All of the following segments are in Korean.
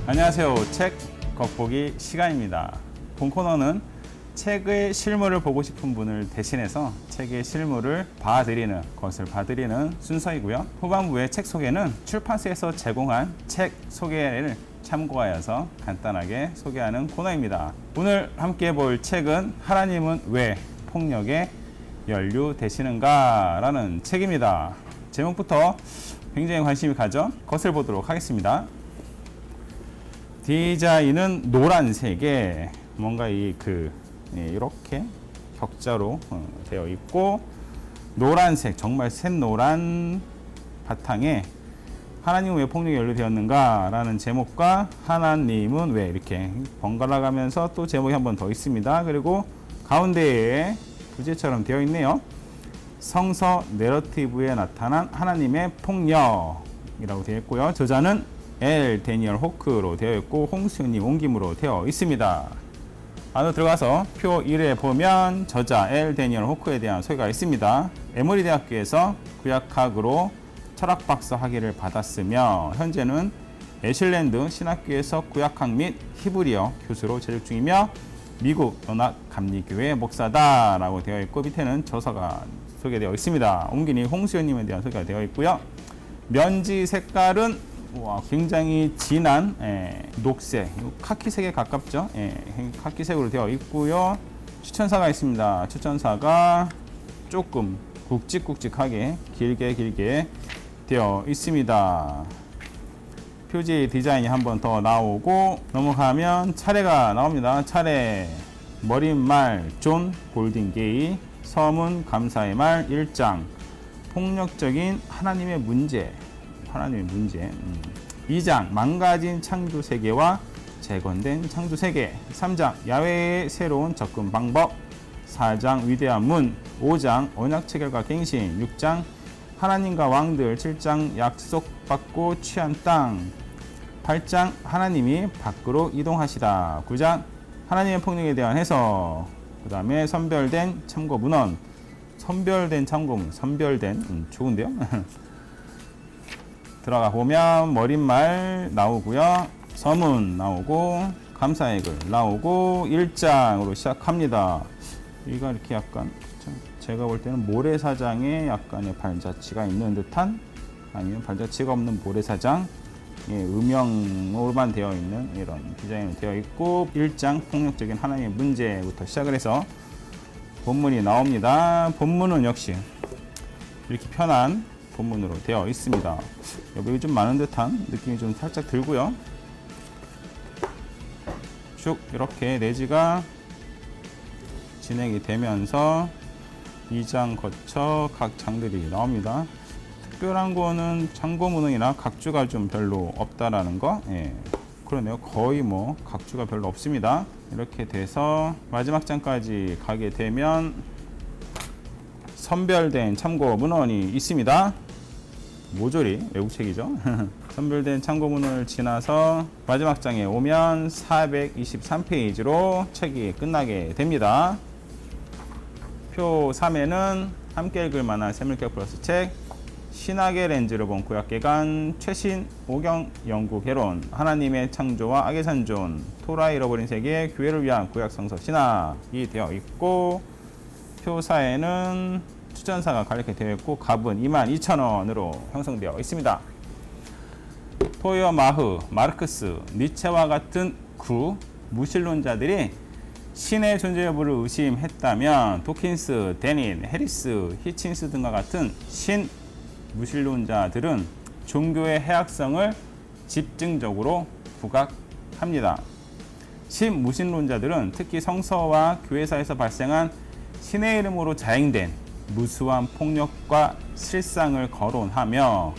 안녕하세요. 책 겉보기 시간입니다. 본 코너는 책의 실물을 보고 싶은 분을 대신해서 책의 실물을 봐드리는 것을 봐드리는 순서이고요. 후반부의 책 소개는 출판사에서 제공한 책 소개를 참고하여서 간단하게 소개하는 코너입니다. 오늘 함께 볼 책은 하나님은 왜 폭력에 연루되시는가 라는 책입니다. 제목부터 굉장히 관심이 가죠? 것을 보도록 하겠습니다. 디자인은 노란색에 뭔가 이렇게 격자로 되어 있고, 노란색, 정말 샛노란 바탕에 하나님은 왜 폭력에 연루되었는가 라는 제목과 하나님은 왜 이렇게 번갈아 가면서 또 제목이 한 번 더 있습니다. 그리고 가운데에 부제처럼 되어 있네요. 성서 내러티브에 나타난 하나님의 폭력이라고 되어 있고요. 저자는 L. 데니얼 호크로 되어 있고 홍수연님 옮김으로 되어 있습니다. 안으로 들어가서 표 1에 보면 저자 L. 데니얼 호크에 대한 소개가 있습니다. 에머리 대학교에서 구약학으로 철학박사 학위를 받았으며 현재는 애슐랜드 신학교에서 구약학 및 히브리어 교수로 재직 중이며 미국 연합감리교회 목사다라고 되어 있고, 밑에는 저서가 소개되어 있습니다. 옮기니 홍수연님에 대한 소개가 되어 있고요. 면지 색깔은 굉장히 진한 녹색, 카키색에 가깝죠. 카키색으로 되어 있고요. 추천사가 있습니다. 추천사가 조금 굵직굵직하게 길게 되어 있습니다. 표지 디자인이 한 번 더 나오고, 넘어가면 차례가 나옵니다. 차례, 머릿말 존 골딩게이, 서문 감사의 말 1장, 폭력적인 하나님의 문제 2장, 망가진 창조 세계와 재건된 창조 세계 3장, 야훼의 새로운 접근 방법 4장, 위대한 문 5장, 언약 체결과 갱신 6장, 하나님과 왕들 7장, 약속받고 취한 땅 8장, 하나님이 밖으로 이동하시다 9장, 하나님의 폭력에 대한 해석, 그 다음에 선별된 참고 문헌, 선별된 참고문, 좋은데요? 들어가 보면 머릿말 나오고요, 서문 나오고, 감사의 글 나오고, 1장으로 시작합니다. 여기가 이렇게 약간 제가 볼 때는 모래사장에 약간의 발자취가 있는 듯한, 아니면 발자취가 없는 모래사장, 음영으로만 되어 있는 이런 디자인으로 되어 있고, 1장 폭력적인 하나님의 문제부터 시작을 해서 본문이 나옵니다. 본문은 역시 이렇게 편한 본문으로 되어 있습니다. 여기 좀 많은 듯한 느낌이 좀 살짝 들고요. 쭉 이렇게 내지가 진행이 되면서 2장 거쳐 각 장들이 나옵니다. 특별한 거는 참고문헌이나 각주가 좀 별로 없다라는 거. 그러네요. 거의 각주가 별로 없습니다. 이렇게 돼서 마지막 장까지 가게 되면 선별된 참고 문헌이 있습니다. 모조리 외국책이죠. 선별된 참고문을 지나서 마지막 장에 오면 423페이지로 책이 끝나게 됩니다. 표 3에는 함께 읽을 만한 세밀격 플러스 책, 신학의 렌즈로 본 구약개관, 최신 오경 연구 개론, 하나님의 창조와 악의 산존, 토라 잃어버린 세계, 교회를 위한 구약 성서 신학이 되어 있고, 표 4에는 추천사가 가르쳐 되어 있고, 값은 22,000원으로 형성되어 있습니다. 토이어 마흐, 마르크스, 니체와 같은 구 무신론자들이 신의 존재 여부를 의심했다면 도킨스, 데닌, 해리스, 히친스 등과 같은 신 무신론자들은 종교의 해악성을 집중적으로 부각합니다. 신무신론자들은 특히 성서와 교회사에서 발생한 신의 이름으로 자행된 무수한 폭력과 실상을 거론하며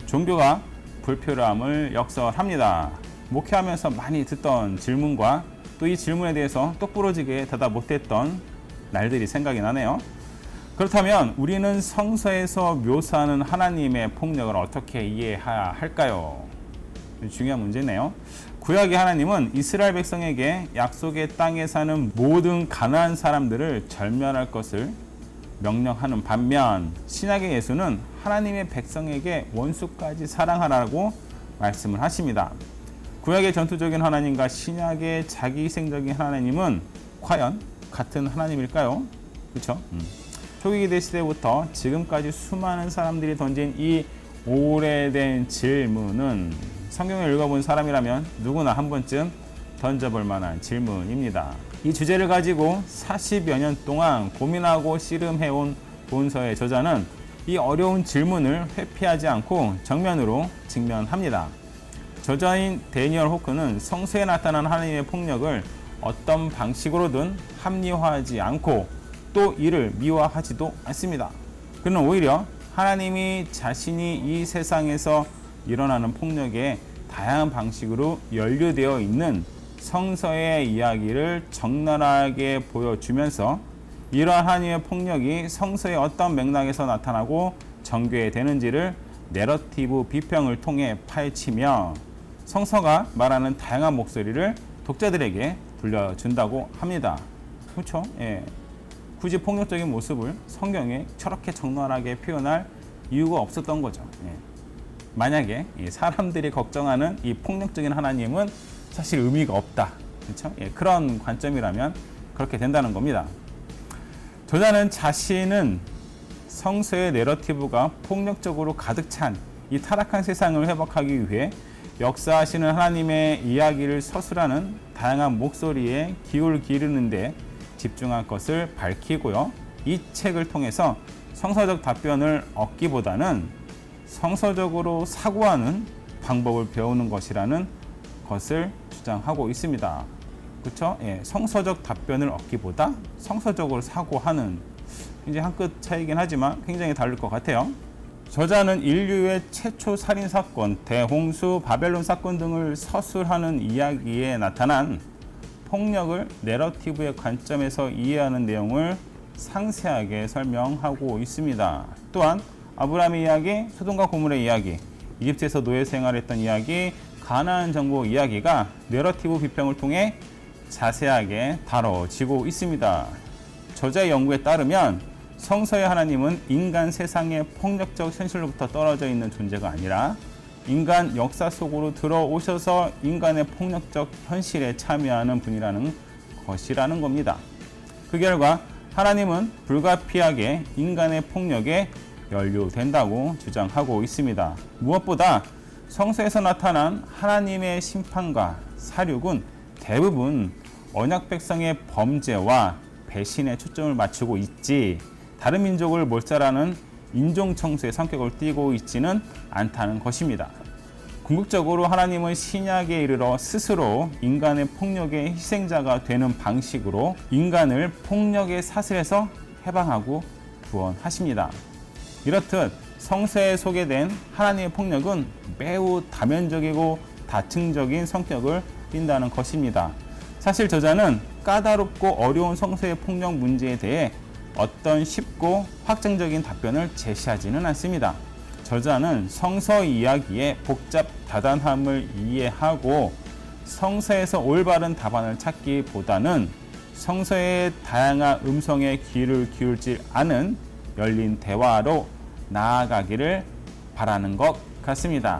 종교가 불필요함을 역설합니다. 목회하면서 많이 듣던 질문과 또 이 질문에 대해서 똑부러지게 대답 못했던 날들이 생각이 나네요. 그렇다면 우리는 성서에서 묘사하는 하나님의 폭력을 어떻게 이해해야 할까요? 중요한 문제네요. 구약의 하나님은 이스라엘 백성에게 약속의 땅에 사는 모든 가나안 사람들을 절멸할 것을 명령하는 반면, 신약의 예수는 하나님의 백성에게 원수까지 사랑하라고 말씀을 하십니다. 구약의 전투적인 하나님과 신약의 자기희생적인 하나님은 과연 같은 하나님일까요? 그렇죠? 초기기대 시대부터 지금까지 수많은 사람들이 던진 이 오래된 질문은 성경을 읽어본 사람이라면 누구나 한 번쯤 던져볼 만한 질문입니다. 이 주제를 가지고 40여 년 동안 고민하고 씨름해온 본서의 저자는 이 어려운 질문을 회피하지 않고 정면으로 직면합니다. 저자인 데니얼 호크는 성서에 나타난 하나님의 폭력을 어떤 방식으로든 합리화하지 않고 또 이를 미화하지도 않습니다. 그는 오히려 하나님이 자신이 이 세상에서 일어나는 폭력에 다양한 방식으로 연루되어 있는 성서의 이야기를 적나라하게 보여주면서 이러한 하나님의 폭력이 성서의 어떤 맥락에서 나타나고 전개되는지를 내러티브 비평을 통해 파헤치며 성서가 말하는 다양한 목소리를 독자들에게 들려준다고 합니다. 그렇죠? 예. 굳이 폭력적인 모습을 성경에 저렇게 적나라하게 표현할 이유가 없었던 거죠. 예. 만약에 사람들이 걱정하는 이 폭력적인 하나님은 사실 의미가 없다. 그렇죠? 예. 그런 관점이라면 그렇게 된다는 겁니다. 저자는 자신은 성서의 내러티브가 폭력적으로 가득 찬 이 타락한 세상을 회복하기 위해 역사하시는 하나님의 이야기를 서술하는 다양한 목소리에 귀를 기르는데 집중할 것을 밝히고요. 이 책을 통해서 성서적 답변을 얻기보다는 성서적으로 사고하는 방법을 배우는 것이라는 것을 주장하고 있습니다. 그렇죠? 예, 성서적 답변을 얻기보다 성서적으로 사고하는 굉장히 한 끗 차이긴 하지만 굉장히 다를 것 같아요. 저자는 인류의 최초 살인사건, 대홍수, 바벨론 사건 등을 서술하는 이야기에 나타난 폭력을 내러티브의 관점에서 이해하는 내용을 상세하게 설명하고 있습니다. 또한 아브라함의 이야기, 소돔과 고모라의 이야기, 이집트에서 노예 생활했던 이야기, 가나안 정복 이야기가 내러티브 비평을 통해 자세하게 다뤄지고 있습니다. 저자의 연구에 따르면 성서의 하나님은 인간 세상의 폭력적 현실로부터 떨어져 있는 존재가 아니라 인간 역사 속으로 들어오셔서 인간의 폭력적 현실에 참여하는 분이라는 것이라는 겁니다. 그 결과 하나님은 불가피하게 인간의 폭력에 연루된다고 주장하고 있습니다. 무엇보다 성서에서 나타난 하나님의 심판과 사륙은 대부분 언약 백성의 범죄와 배신에 초점을 맞추고 있지 다른 민족을 몰살하는 인종청소의 성격을 띠고 있지는 않다는 것입니다. 궁극적으로 하나님은 신약에 이르러 스스로 인간의 폭력의 희생자가 되는 방식으로 인간을 폭력의 사슬에서 해방하고 구원하십니다. 이렇듯 성서에 소개된 하나님의 폭력은 매우 다면적이고 다층적인 성격을 띈다는 것입니다. 사실 저자는 까다롭고 어려운 성서의 폭력 문제에 대해 어떤 쉽고 확정적인 답변을 제시하지는 않습니다. 저자는 성서 이야기의 복잡 다단함을 이해하고 성서에서 올바른 답안을 찾기보다는 성서의 다양한 음성에 귀를 기울지 않은 열린 대화로 나아가기를 바라는 것 같습니다.